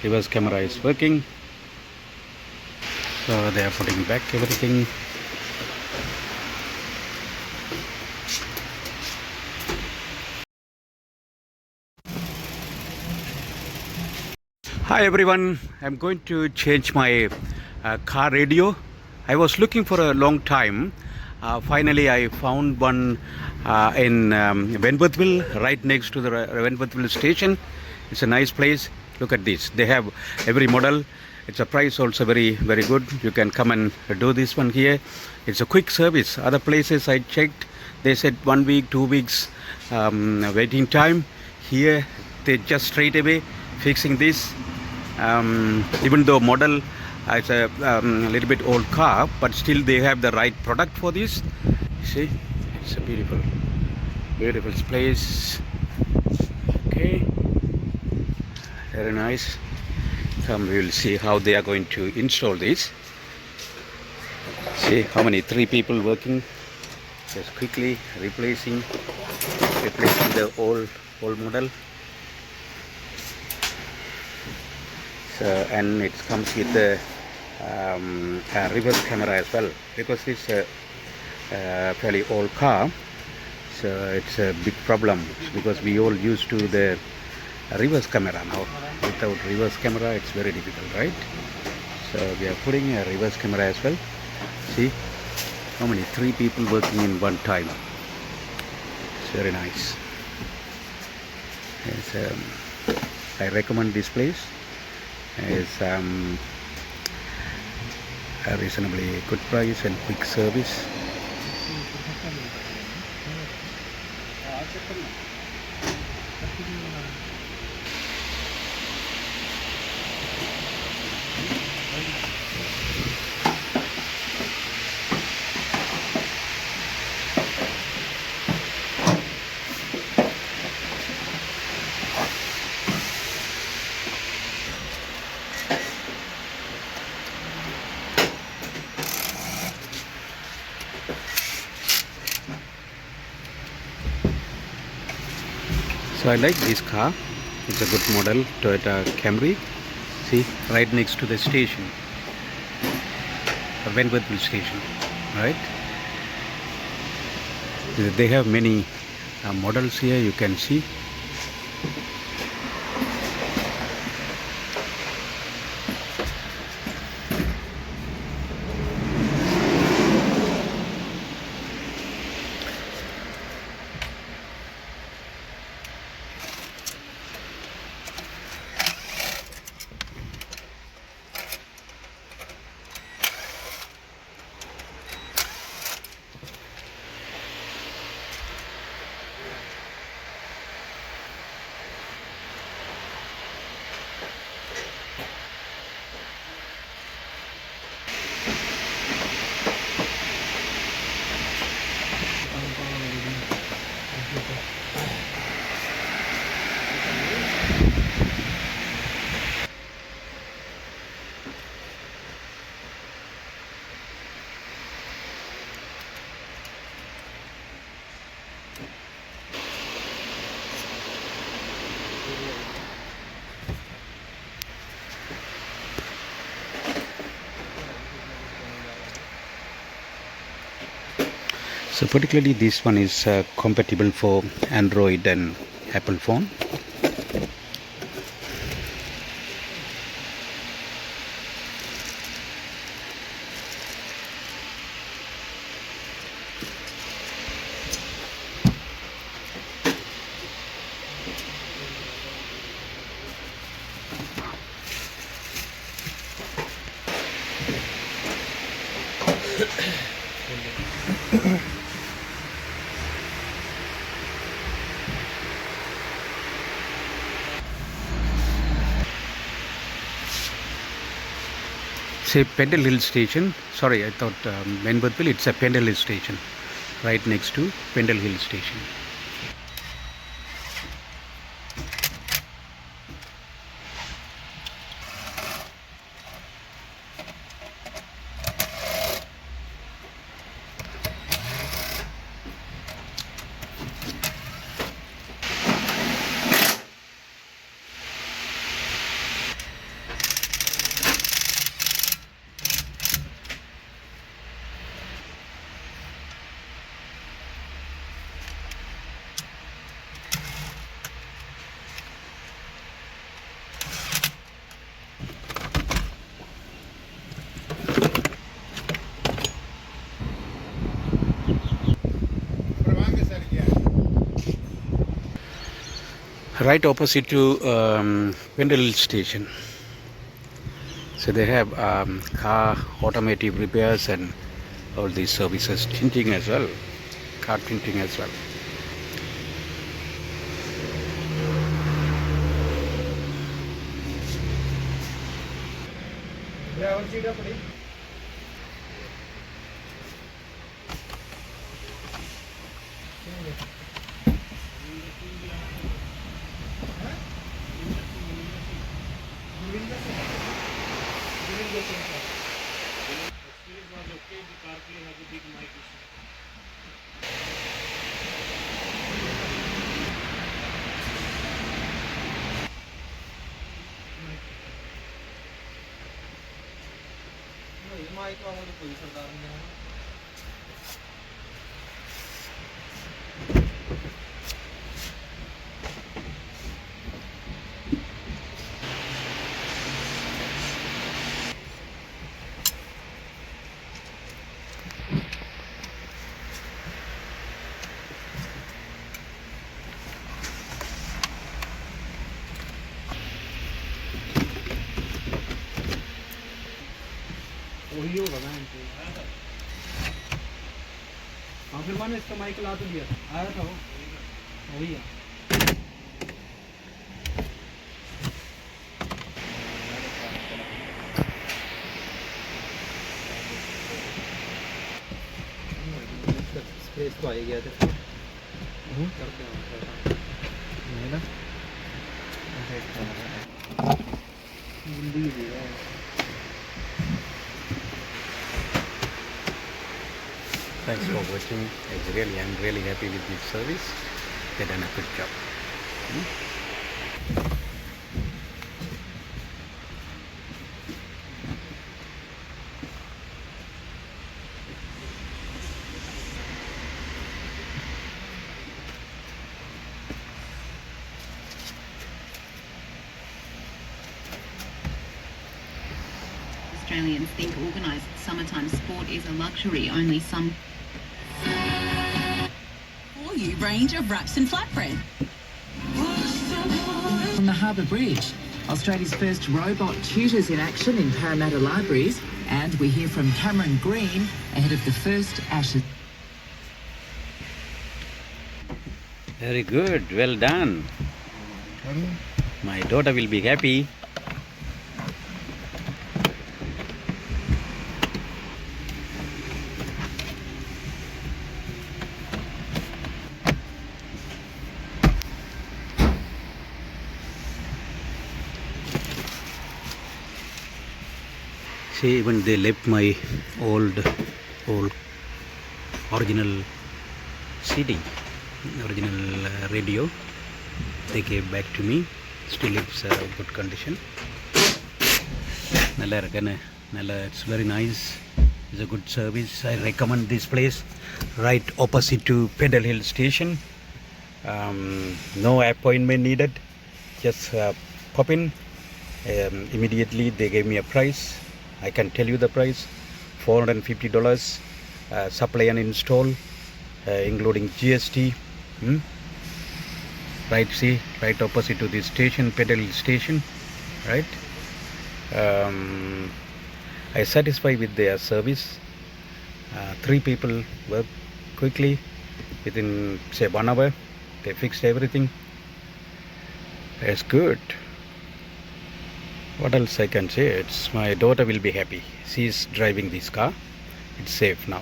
reverse camera is working. So they are putting back everything. Hi everyone, I'm going to change my car radio. I was looking for a long time. Finally I found one in Wentworthville, right next to the Wentworthville station. It's a nice place. Look at this. They have every model. It's a price also very good. You can come and do this one here. It's a quick service. Other places I checked, they said 1 week, 2 weeks waiting time. Here they just straight away fixing this. Even though model is a little bit old car, but still they have the right product for this. See, it's a beautiful place. Okay, very nice. Come, we will see how they are going to install this. See how many, 3 people working, just quickly replacing the old model. So, and it comes with a reverse camera as well, because it's a fairly old car. So it's a big problem because we all used to the reverse camera now. Without reverse camera it's very difficult, right? So we are putting a reverse camera as well. See how many, 3 people working in one time. It's very nice. Yes, I recommend this place. It's a reasonably good price and quick service. So I like this car. It's a good model, Toyota Camry. See, right next to the station, Wentworthville station, right? They have many models here, you can see. So particularly this one is compatible for Android and Apple phone. Say Pendle Hill station. Sorry, I thought Wentworthville. It's a Pendle Hill station, right next to Pendle Hill station. right opposite to Pendle Hill station. So they have car automotive repairs and all these services, tinting as well, car tinting as well. वही होगा ना इनको। हाँ फिर मैंने इसका mic ला तो दिया था, आया था वो वही है। स्पेस तो आ ही गया था करके नहीं ना जल्दी दिया। Thanks for watching. I'm really happy with this service. They done a good job. Australians think organised summertime sport is a luxury only some. For you range of wraps and flatbread. On the Harbour Bridge, Australia's first robot tutors in action in Parramatta libraries, and we hear from Cameron Green ahead of the first Ashes. Very good. Well done. My daughter will be happy. See, even they left my old original CD, original radio. They gave back to me. Still it's good condition. Nalla irukane, nalla, it's very nice. It's a good service. I recommend this place. Right opposite to Pendle Hill station. No appointment needed. Just pop in. Immediately they gave me a price. I can tell you the price, $450, supply and install, including GST. Right, see, right opposite to the station, Pendle Hill station, right? I satisfied with their service. 3 people work quickly, within say 1 hour, they fixed everything. It's good. What else I can say? It's my daughter will be happy. She's driving this car. It's safe now.